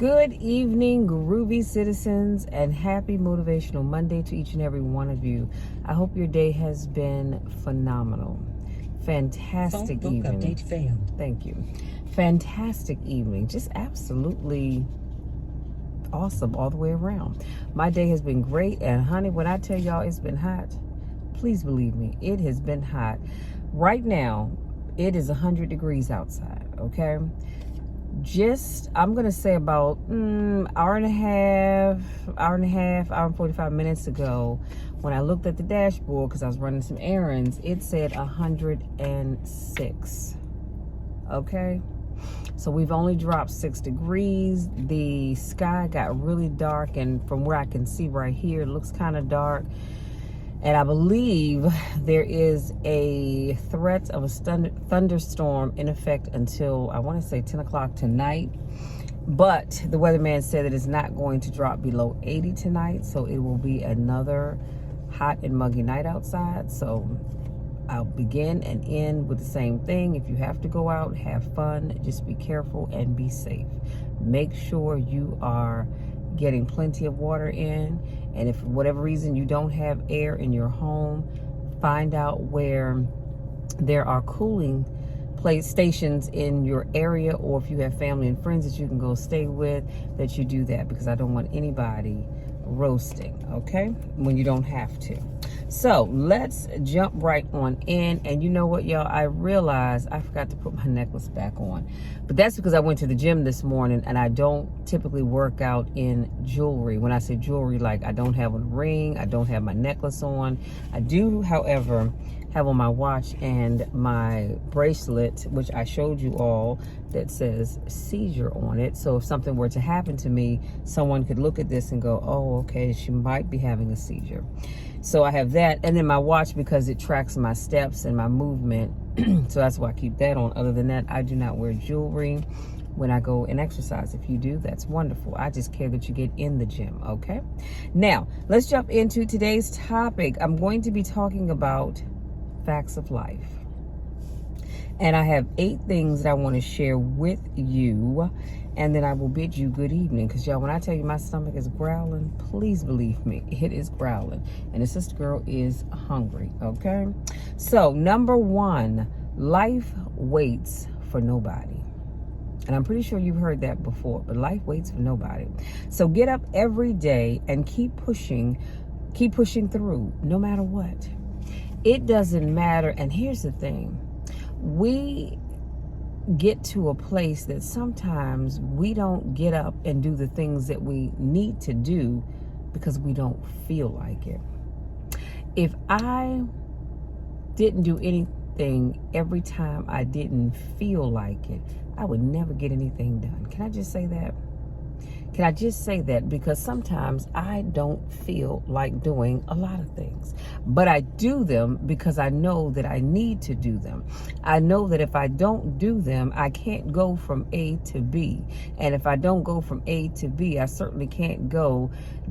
Good evening, groovy citizens, and happy Motivational Monday to each and every one of you. I hope your day has been phenomenal. Fantastic Phone book evening. update failed. Thank you. Fantastic evening. Just absolutely awesome all the way around. My day has been great, and honey, when I tell y'all it's been hot, please believe me, it has been hot. Right now, it is 100 degrees outside, okay? I'm gonna say about hour and 45 minutes ago, when I looked at the dashboard because I was running some errands, it said 106. Okay, so we've only dropped 6 degrees. The sky got really dark, and from where I can see right here, it looks kind of dark. And I believe there is a threat of a thunderstorm in effect until, I want to say, 10 o'clock tonight. But the weatherman said that it's not going to drop below 80 tonight. So it will be another hot and muggy night outside. So I'll begin and end with the same thing. If you have to go out, have fun. Just be careful and be safe. Make sure you are getting plenty of water in, and if for whatever reason you don't have air in your home, find out where there are cooling place stations in your area, or if you have family and friends that you can go stay with, that you do that, because I don't want anybody roasting, okay, when you don't have to. So let's jump right on in. And you know what, y'all, I realized I forgot to put my necklace back on, but that's because I went to the gym this morning, and I don't typically work out in jewelry. When I say jewelry, like I don't have a ring, I don't have my necklace on. I do, however, have on my watch and my bracelet, which I showed you all, that says seizure on it. So if something were to happen to me, someone could look at this and go, oh, okay, she might be having a seizure. So I have that, and then my watch, because it tracks my steps and my movement. So that's why I keep that on. Other than that, I do not wear jewelry when I go and exercise. If you do, that's wonderful. I just care that you get in the gym, okay? Now, let's jump into today's topic. I'm going to be talking about facts of life. And I have 8 things that I want to share with you, and then I will bid you good evening. Because y'all, when I tell you my stomach is growling, please believe me, it is growling. And the sister girl is hungry, okay? So, number 1, life waits for nobody. And I'm pretty sure you've heard that before, but life waits for nobody. So get up every day and keep pushing through, no matter what. It doesn't matter. And here's the thing. We get to a place that sometimes we don't get up and do the things that we need to do because we don't feel like it. If I didn't do anything every time I didn't feel like it, I would never get anything done. Can I just say that? Can I just say that? Because sometimes I don't feel like doing a lot of things, but I do them because I know that I need to do them. I know that if I don't do them, I can't go from A to B. And if I don't go from A to B, I certainly can't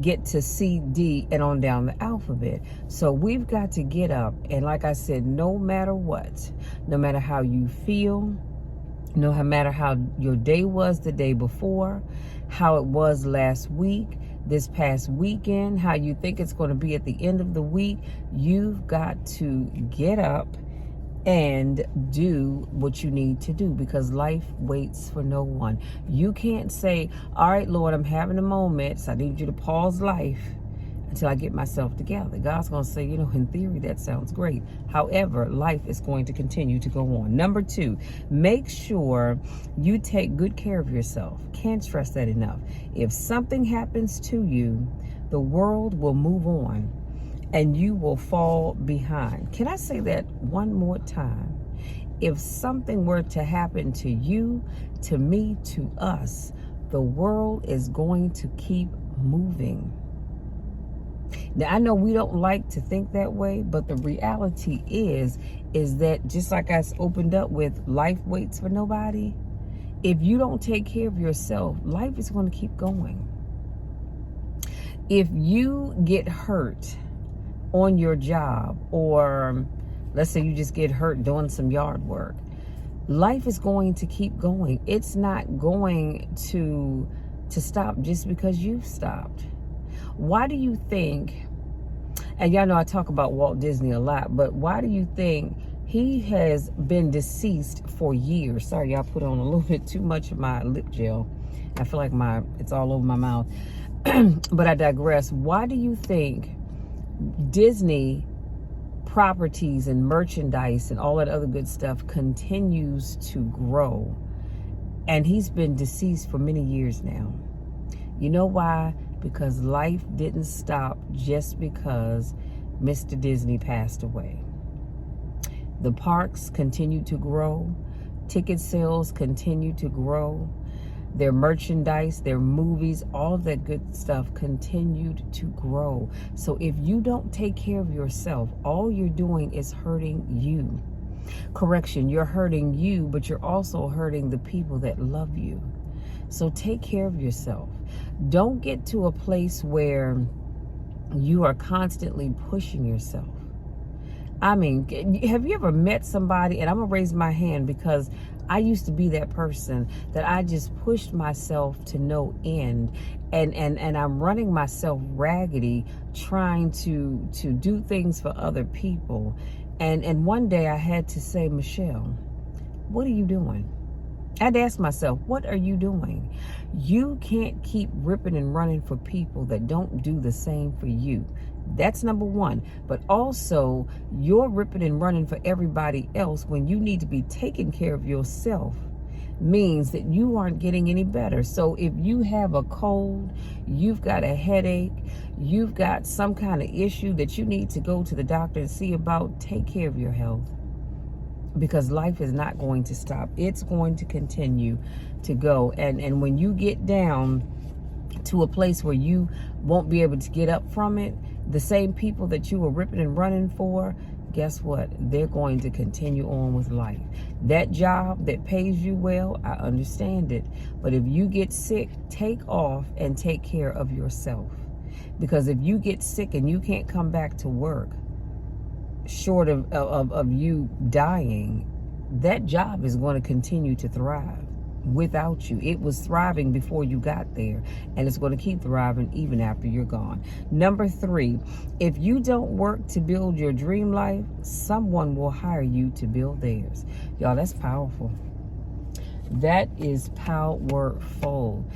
get to C, D, and on down the alphabet. So we've got to get up. And like I said, no matter what, no matter how you feel, no matter how your day was the day before, how it was last week, this past weekend, how you think it's going to be at the end of the week, you've got to get up and do what you need to do, because life waits for no one. You can't say, all right, Lord, I'm having a moment, so I need you to pause life until I get myself together. God's going to say, in theory, that sounds great. However, life is going to continue to go on. Number 2, make sure you take good care of yourself. Can't stress that enough. If something happens to you, the world will move on and you will fall behind. Can I say that one more time? If something were to happen to you, to me, to us, the world is going to keep moving. Now, I know we don't like to think that way, but the reality is that just like I opened up with, life waits for nobody. If you don't take care of yourself, life is going to keep going. If you get hurt on your job, or let's say you just get hurt doing some yard work, life is going to keep going. It's not going to to stop just because you've stopped? Why do you think, and y'all know I talk about Walt Disney a lot, but why do you think he has been deceased for years? Sorry, y'all put on a little bit too much of my lip gel. I feel like it's all over my mouth. But I digress. Why do you think Disney properties and merchandise and all that other good stuff continues to grow? And he's been deceased for many years now. You know why? Because life didn't stop just because Mr. Disney passed away. The parks continue to grow. Ticket sales continue to grow. Their merchandise, their movies, all of that good stuff continued to grow. So if you don't take care of yourself, all you're doing is hurting you. Correction, you're hurting you, but you're also hurting the people that love you. So take care of yourself. Don't get to a place where you are constantly pushing yourself. I mean, have you ever met somebody, and I'm going to raise my hand because I used to be that person that I just pushed myself to no end, and I'm running myself raggedy trying to do things for other people. And one day I had to say, Michelle, what are you doing? I had to ask myself, what are you doing? You can't keep ripping and running for people that don't do the same for you. That's number one. But also, you're ripping and running for everybody else when you need to be taking care of yourself means that you aren't getting any better. So if you have a cold, you've got a headache, you've got some kind of issue that you need to go to the doctor and see about, take care of your health. Because life is not going to stop. It's going to continue to go. And when you get down to a place where you won't be able to get up from it, the same people that you were ripping and running for, guess what? They're going to continue on with life. That job that pays you well, I understand it. But if you get sick, take off and take care of yourself. Because if you get sick and you can't come back to work, short of you dying, that job is going to continue to thrive without you. It was thriving before you got there, and it's going to keep thriving even after you're gone. Number 3, if you don't work to build your dream life, someone will hire you to build theirs. Y'all, that's powerful. That is powerful.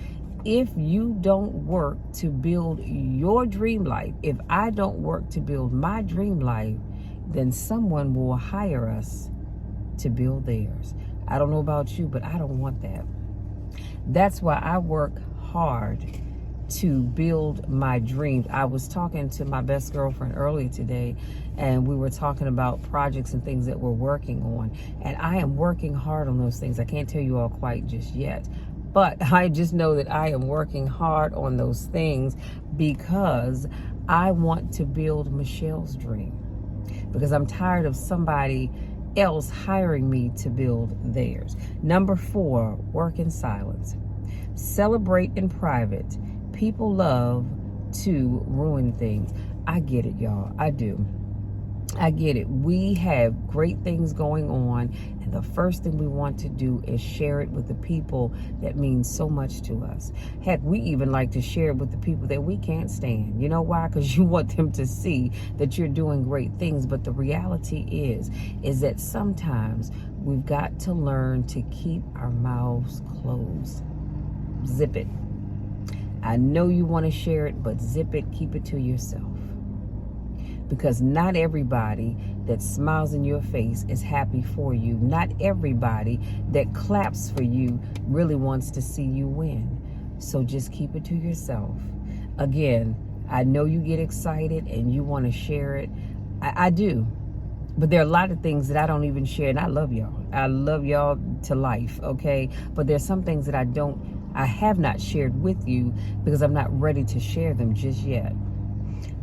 If you don't work to build your dream life, if I don't work to build my dream life, then someone will hire us to build theirs. I don't know about you, but I don't want that. That's why I work hard to build my dreams. I was talking to my best girlfriend earlier today, and we were talking about projects and things that we're working on. And I am working hard on those things. I can't tell you all quite just yet, but I just know that I am working hard on those things because I want to build Michelle's dream. Because I'm tired of somebody else hiring me to build theirs. Number 4, work in silence. Celebrate in private. People love to ruin things. I get it, y'all. I do. I get it. We have great things going on, and the first thing we want to do is share it with the people that mean so much to us. Heck, we even like to share it with the people that we can't stand. You know why? Because you want them to see that you're doing great things. But the reality is that sometimes we've got to learn to keep our mouths closed. Zip it. I know you want to share it, but zip it, keep it to yourself. Because not everybody that smiles in your face is happy for you. Not everybody that claps for you really wants to see you win. So just keep it to yourself. Again, I know you get excited and you want to share it. I do. But there are a lot of things that I don't even share, and I love y'all. I love y'all to life, okay? But there's some things that I have not shared with you because I'm not ready to share them just yet.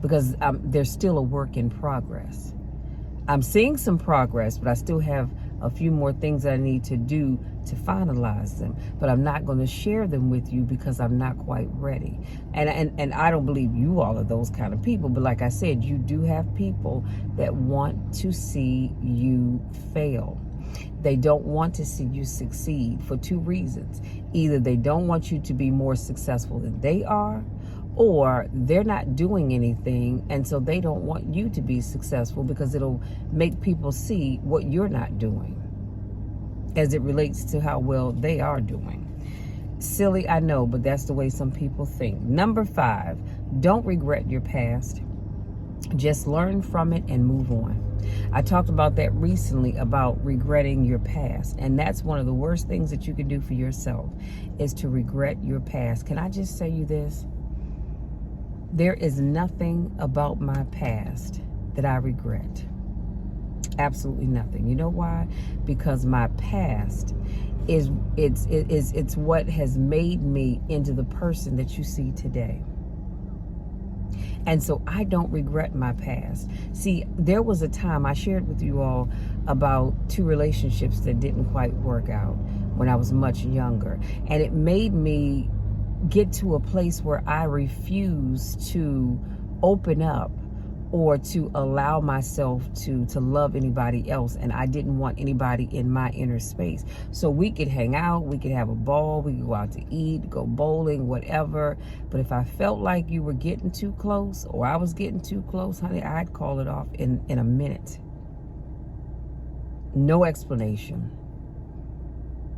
Because there's still a work in progress. I'm seeing some progress, but I still have a few more things that I need to do to finalize them. But I'm not going to share them with you because I'm not quite ready. And I don't believe you all are those kind of people. But like I said, you do have people that want to see you fail. They don't want to see you succeed for 2 reasons. Either they don't want you to be more successful than they are, or they're not doing anything, and so they don't want you to be successful because it'll make people see what you're not doing as it relates to how well they are doing. Silly, I know, but that's the way some people think. Number 5, don't regret your past. Just learn from it and move on. I talked about that recently, about regretting your past. And that's one of the worst things that you can do for yourself, is to regret your past. Can I just say you this? There is nothing about my past that I regret. Absolutely nothing. You know why? Because my past is it's what has made me into the person that you see today. And so I don't regret my past. See, there was a time I shared with you all about 2 relationships that didn't quite work out when I was much younger. And it made me get to a place where I refused to open up or to allow myself to love anybody else. And I didn't want anybody in my inner space. So we could hang out, we could have a ball, we could go out to eat, go bowling, whatever. But if I felt like you were getting too close, or I was getting too close, honey, I'd call it off in a minute. No explanation.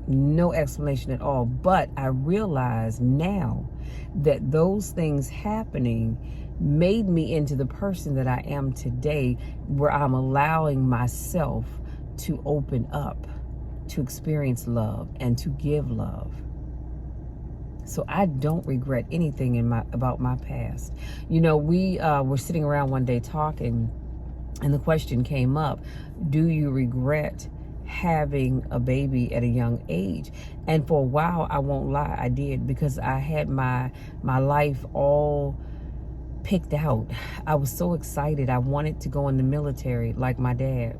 No explanation at all. But I realize now that those things happening made me into the person that I am today, where I'm allowing myself to open up, to experience love, and to give love. So I don't regret anything about my past. You know, we were sitting around one day talking, and the question came up, do you regret having a baby at a young age? And for a while, I won't lie, I did, because I had my life all picked out. I was so excited. I wanted to go in the military like my dad.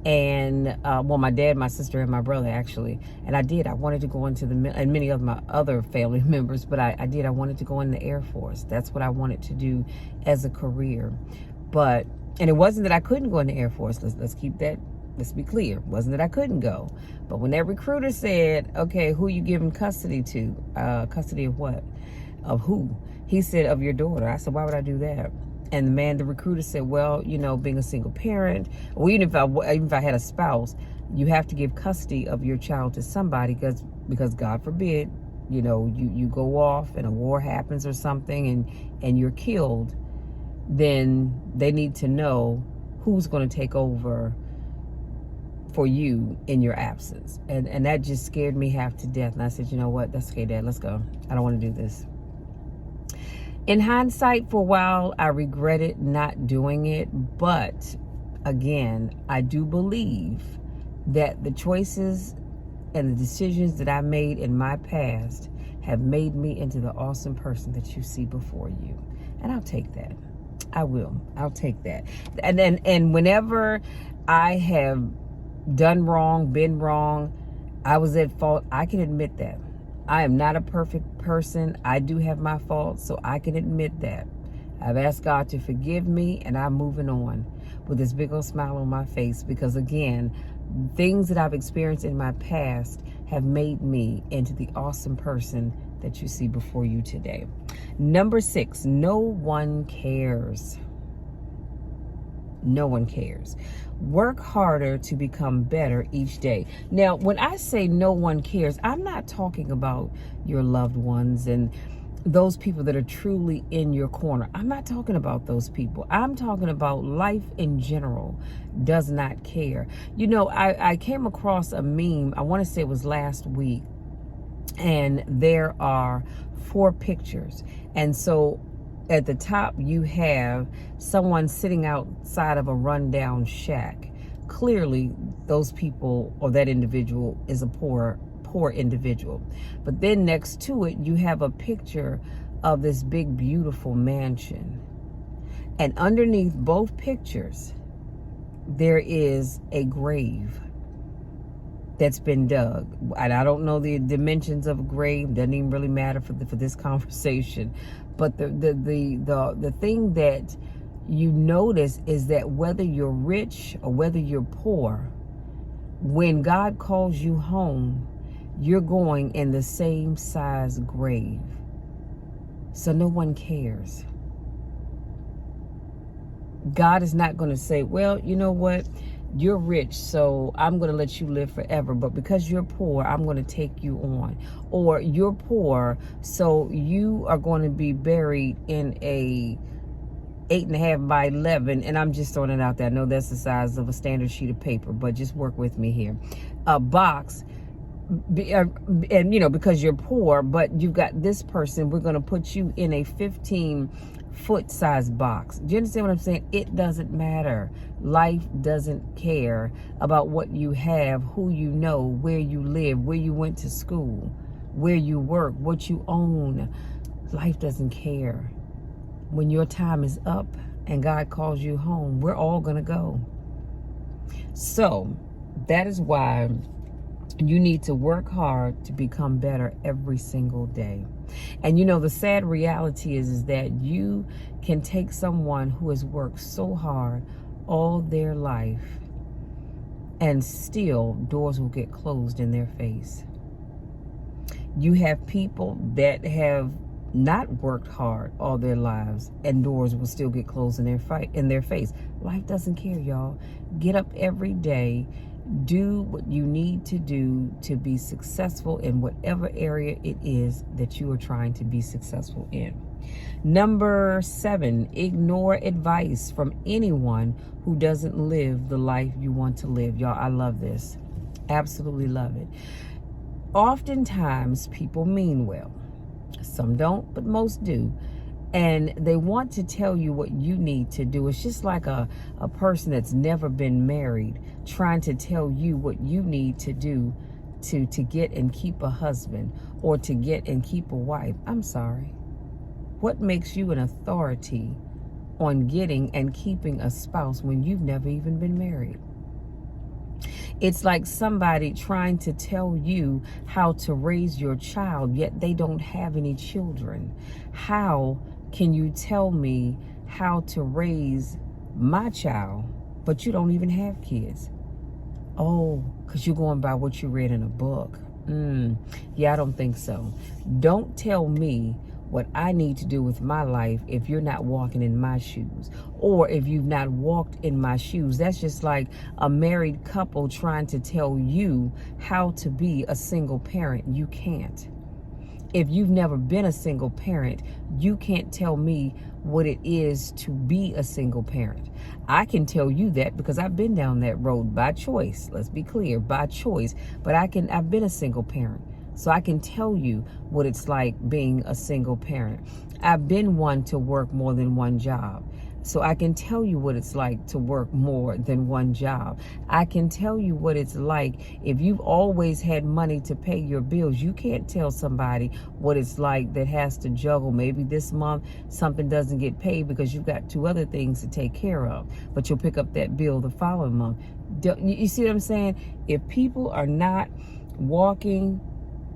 And well, my dad, my sister, and my brother, actually. And I did. I wanted to go into and many of my other family members, but I did. I wanted to go in the Air Force. That's what I wanted to do as a career. But, and it wasn't that I couldn't go in the Air Force. Let's keep that, let's be clear. It wasn't that I couldn't go. But when that recruiter said, okay, who you giving custody to? Custody of what? Of who? He said, of your daughter. I said, why would I do that? And the recruiter said, well, you know, being a single parent, or even if I had a spouse, you have to give custody of your child to somebody, because God forbid, you know, you go off and a war happens or something and you're killed, then they need to know who's going to take over for you in your absence. And that just scared me half to death. And I said, you know what? That's okay, Dad. Let's go. I don't want to do this. In hindsight, for a while, I regretted not doing it. But again, I do believe that the choices and the decisions that I made in my past have made me into the awesome person that you see before you. And I'll take that. I will. I'll take that. And whenever I have done wrong, been wrong, I was at fault, I can admit that. I am not a perfect person. I do have my faults, so I can admit that. I've asked God to forgive me, and I'm moving on with this big old smile on my face, because again, things that I've experienced in my past have made me into the awesome person that you see before you today. Number 6, no one cares. No one cares. Work harder to become better each day. Now, when I say no one cares, I'm not talking about your loved ones and those people that are truly in your corner. I'm not talking about those people. I'm talking about life in general does not care. You know, I came across a meme, I want to say it was last week, and there are 4 pictures. And so at the top, you have someone sitting outside of a rundown shack. Clearly, those people or that individual is a poor individual. But then next to it, you have a picture of this big, beautiful mansion. And underneath both pictures, there is a grave that's been dug. And I don't know the dimensions of a grave. Doesn't even really matter for this conversation. But the thing that you notice is that whether you're rich or whether you're poor, when God calls you home, you're going in the same size grave. So no one cares. God is not going to say, well, you know what? You're rich, so I'm going to let you live forever. But because you're poor, I'm going to take you on. Or you're poor, so you are going to be buried in a 8.5 by 11, and I'm just throwing it out there. I know that's the size of a standard sheet of paper, but just work with me here. A box, and you know, because you're poor, but you've got this person, we're going to put you in a 15-foot size box. Do you understand what I'm saying? It doesn't matter. Life doesn't care about what you have, who you know, where you live, where you went to school, where you work, what you own. Life doesn't care. When your time is up and God calls you home, we're all going to go. So that is why you need to work hard to become better every single day. And you know, the sad reality is that you can take someone who has worked so hard all their life and still doors will get closed in their face. You have people that have not worked hard all their lives and doors will still get closed in their face. Life doesn't care, y'all. Get up every day. Do what you need to do to be successful in whatever area it is that you are trying to be successful in. Number 7, ignore advice from anyone who doesn't live the life you want to live. Y'all, I love this. Absolutely love it. Oftentimes, people mean well. Some don't, but most do. And they want to tell you what you need to do. It's just like a person that's never been married trying to tell you what you need to do to get and keep a husband or to get and keep a wife. I'm sorry. What makes you an authority on getting and keeping a spouse when you've never even been married? It's like somebody trying to tell you how to raise your child, yet they don't have any children. How can you tell me how to raise my child, but you don't even have kids? Oh, because you're going by what you read in a book. Yeah, I don't think so. Don't tell me what I need to do with my life if you're not walking in my shoes, or if you've not walked in my shoes. That's just like a married couple trying to tell you how to be a single parent. You can't. If you've never been a single parent, you can't tell me what it is to be a single parent. I can tell you that because I've been down that road by choice. Let's be clear, by choice. But I've been a single parent. So I can tell you what it's like being a single parent. I've been one to work more than one job. So I can tell you what it's like to work more than one job. I can tell you what it's like if you've always had money to pay your bills. You can't tell somebody what it's like that has to juggle. Maybe this month something doesn't get paid because you've got 2 other things to take care of, but you'll pick up that bill the following month. You see what I'm saying? If people are not walking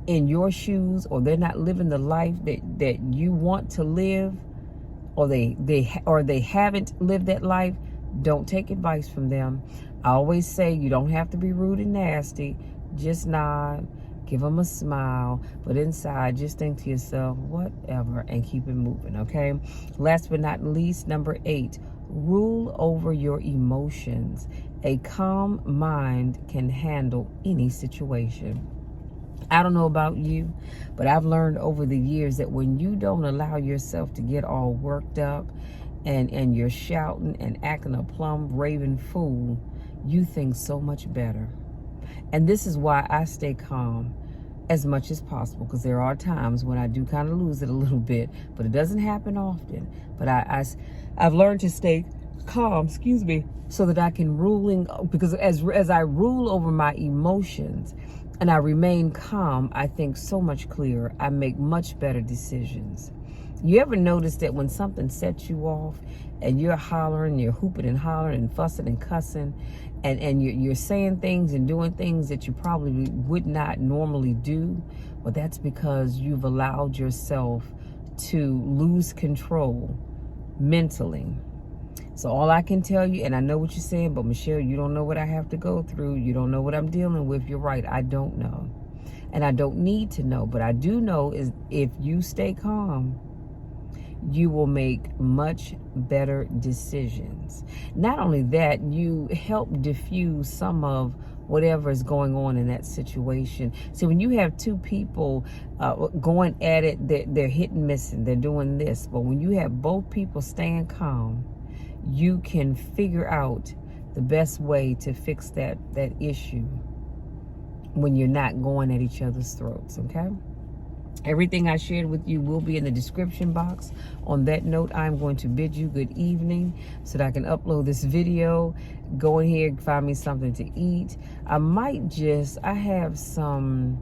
in your shoes, or they're not living the life that you want to live, or they haven't lived that life, don't take advice from them. I always say you don't have to be rude and nasty. Just nod, give them a smile, but inside just think to yourself, whatever, and keep it moving, okay? Last but not least, number 8, rule over your emotions. A calm mind can handle any situation. I don't know about you, but I've learned over the years that when you don't allow yourself to get all worked up and you're shouting and acting a plumb raving fool, you think so much better. And this is why I stay calm as much as possible, because there are times when I do kind of lose it a little bit, but it doesn't happen often. But I've learned to stay calm, so that I can because as I rule over my emotions, and I remain calm, I think so much clearer. I make much better decisions. You ever notice that when something sets you off and you're hollering, you're hooping and hollering and fussing and cussing, and you're saying things and doing things that you probably would not normally do? Well, that's because you've allowed yourself to lose control mentally. So all I can tell you, and I know what you're saying, but Michelle, you don't know what I have to go through. You don't know what I'm dealing with. You're right. I don't know. And I don't need to know, but I do know is if you stay calm, you will make much better decisions. Not only that, you help diffuse some of whatever is going on in that situation. So when you have two people going at it, they're hit and missing, they're doing this. But when you have both people staying calm, you can figure out the best way to fix that issue when you're not going at each other's throats, okay? Everything I shared with you will be in the description box. On that note, I'm going to bid you good evening so that I can upload this video. Go in here and find me something to eat. I have some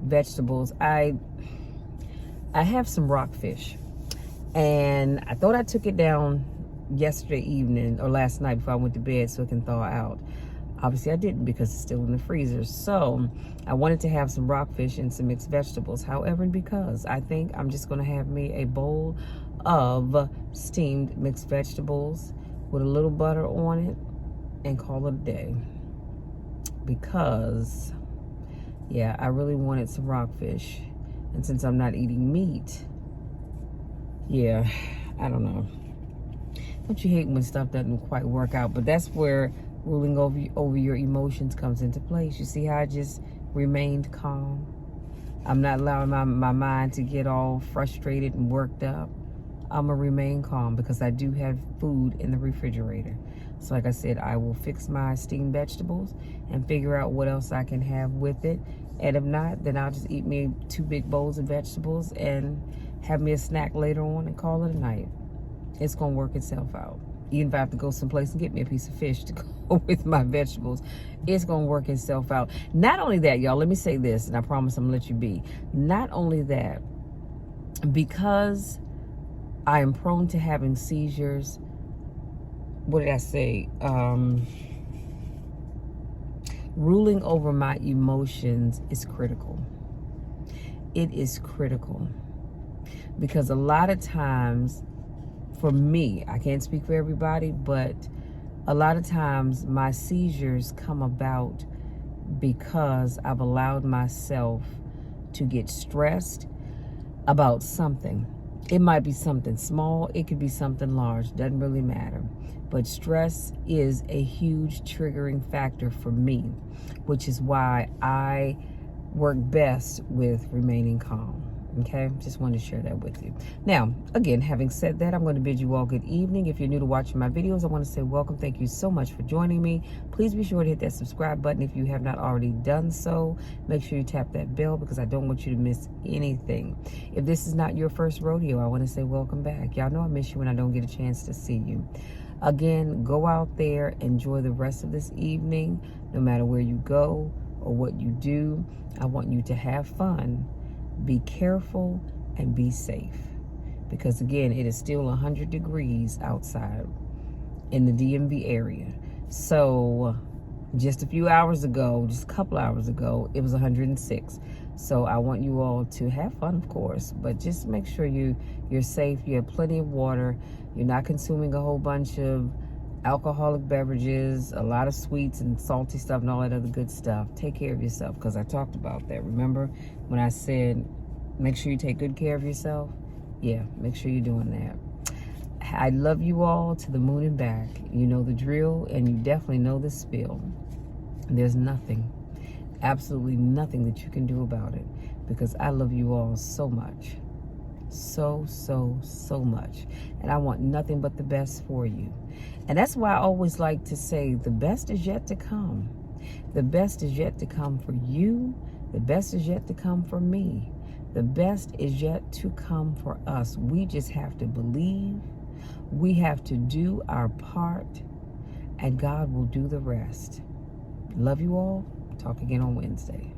vegetables. I have some rockfish. And I thought I took it down yesterday evening or last night before I went to bed so it can thaw out. Obviously I didn't because it's still in the freezer. So I wanted to have some rockfish and some mixed vegetables. However, because I think I'm just gonna have me a bowl of steamed mixed vegetables with a little butter on it and call it a day. Because, yeah, I really wanted some rockfish. And since I'm not eating meat, yeah, I don't know. Don't you hate when stuff doesn't quite work out? But that's where ruling over your emotions comes into place. You see how I just remained calm? I'm not allowing my mind to get all frustrated and worked up. I'm gonna remain calm because I do have food in the refrigerator. So like I said, I will fix my steamed vegetables and figure out what else I can have with it. And if not, then I'll just eat me 2 big bowls of vegetables and have me a snack later on and call it a night. It's gonna work itself out. Even if I have to go someplace and get me a piece of fish to go with my vegetables, it's gonna work itself out. Not only that, y'all, let me say this, and I promise I'm gonna let you be. Not only that, because I am prone to having seizures, what did I say? Ruling over my emotions is critical. It is critical. Because a lot of times, for me, I can't speak for everybody, but a lot of times my seizures come about because I've allowed myself to get stressed about something. It might be something small, it could be something large, doesn't really matter. But stress is a huge triggering factor for me, which is why I work best with remaining calm. Okay, just wanted to share that with you. Now, again, having said that, I'm going to bid you all good evening. If you're new to watching my videos, I want to say welcome. Thank you so much for joining me. Please be sure to hit that subscribe button if you have not already done so. Make sure you tap that bell because I don't want you to miss anything. If this is not your first rodeo, I want to say welcome back. Y'all know I miss you when I don't get a chance to see you. Again, go out there, enjoy the rest of this evening. No matter where you go or what you do, I want you to have fun. Be careful and be safe, because again, it is still 100 degrees outside in the DMV area. So just a few hours ago, just a couple hours ago, it was 106. So I want you all to have fun, of course, but just make sure you're safe. You have plenty of water. You're not consuming a whole bunch of alcoholic beverages, a lot of sweets and salty stuff and all that other good stuff. Take care of yourself, because I talked about that. Remember when I said make sure you take good care of yourself? Yeah, make sure you're doing that. I love you all to the moon and back. You know the drill, and you definitely know the spiel. There's nothing, absolutely nothing that you can do about it, because I love you all so much. So much. And I want nothing but the best for you. And that's why I always like to say the best is yet to come. The best is yet to come for you. The best is yet to come for me. The best is yet to come for us. We just have to believe. We have to do our part, and God will do the rest. Love you all. Talk again on Wednesday.